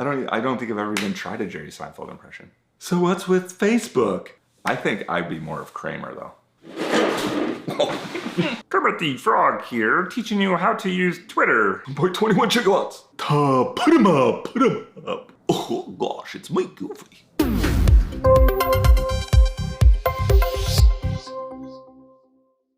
I don't think I've ever even tried a Jerry Seinfeld impression. So what's with Facebook? I think I'd be more of Kramer though. Timothy Frog here, teaching you how to use Twitter. Boy, 21 gigawatts. Put him up. Oh gosh, it's my Goofy.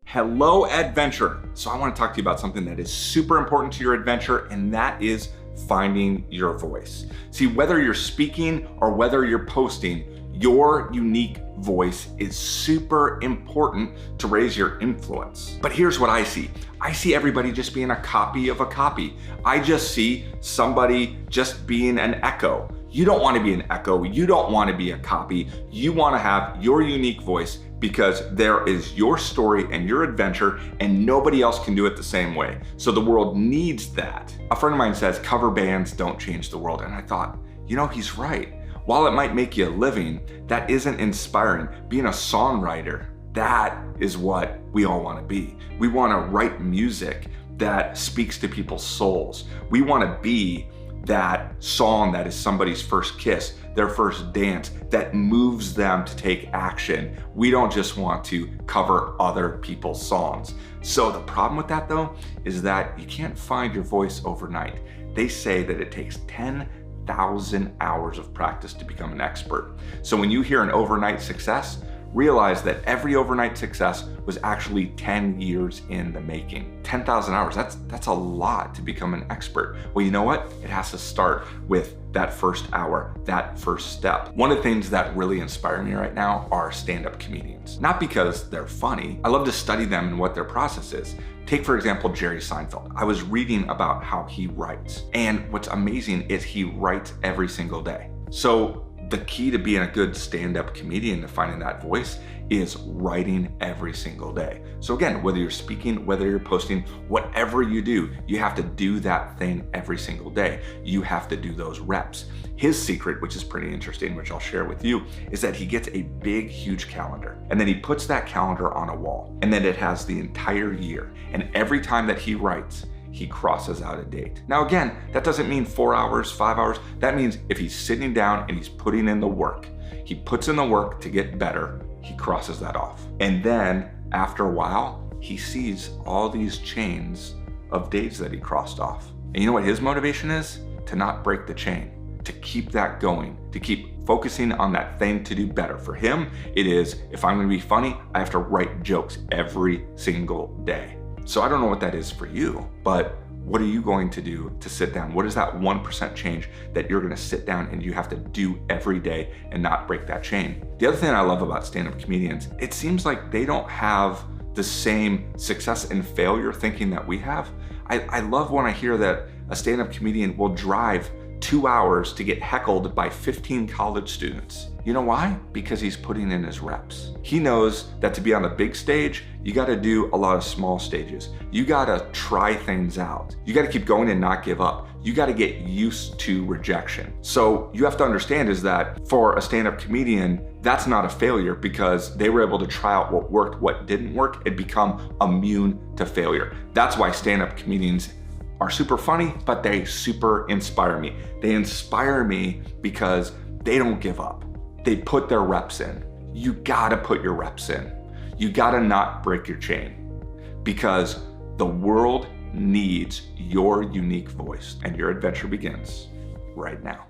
Hello, adventurer. So I want to talk to you about something that is super important to your adventure, and that is finding your voice. See, whether you're speaking or whether you're posting, your unique voice is super important to raise your influence. But here's what I see. I see everybody just being a copy of a copy. I just see somebody just being an echo. You don't want to be an echo. You don't want to be a copy. You want to have your unique voice because there is your story and your adventure and nobody else can do it the same way. So the world needs that. A friend of mine says cover bands don't change the world. And I thought, you know, he's right. While it might make you a living, that isn't inspiring. Being a songwriter, that is what we all want to be. We want to write music that speaks to people's souls. We want to be that song that is somebody's first kiss, their first dance, that moves them to take action. We don't just want to cover other people's songs. So the problem with that though, is that you can't find your voice overnight. They say that it takes 10,000 hours of practice to become an expert. So when you hear an overnight success, realize that every overnight success was actually 10 years in the making. 10,000 hours, that's a lot to become an expert. Well, you know what? It has to start with that first hour, that first step. One of the things that really inspire me right now are stand-up comedians. Not because they're funny, I love to study them and what their process is. Take for example, Jerry Seinfeld. I was reading about how he writes, and what's amazing is he writes every single day. So the key to being a good stand-up comedian, to finding that voice, is writing every single day. So again, whether you're speaking, whether you're posting, whatever you do, you have to do that thing every single day. You have to do those reps. His secret, which is pretty interesting, which I'll share with you, is that he gets a big, huge calendar, and then he puts that calendar on a wall, and then it has the entire year. And every time that he writes, he crosses out a date. Now again, that doesn't mean 4 hours, 5 hours. That means if he's sitting down and he's putting in the work, he puts in the work to get better, he crosses that off. And then after a while, he sees all these chains of days that he crossed off. And you know what his motivation is? To not break the chain, to keep that going, to keep focusing on that thing to do better. For him, it is, if I'm gonna be funny, I have to write jokes every single day. So I don't know what that is for you, but what are you going to do to sit down? What is that 1% change that you're gonna sit down and you have to do every day and not break that chain? The other thing I love about stand-up comedians, it seems like they don't have the same success and failure thinking that we have. I love when I hear that a stand-up comedian will drive 2 hours to get heckled by 15 college students. You know why? Because he's putting in his reps. He knows that to be on the big stage, you gotta do a lot of small stages. You gotta try things out. You gotta keep going and not give up. You gotta get used to rejection. So you have to understand is that for a stand-up comedian, that's not a failure because they were able to try out what worked, what didn't work, and become immune to failure. That's why stand-up comedians are super funny, but they super inspire me. They inspire me because they don't give up. They put their reps in. You gotta put your reps in. You gotta not break your chain because the world needs your unique voice, and your adventure begins right now.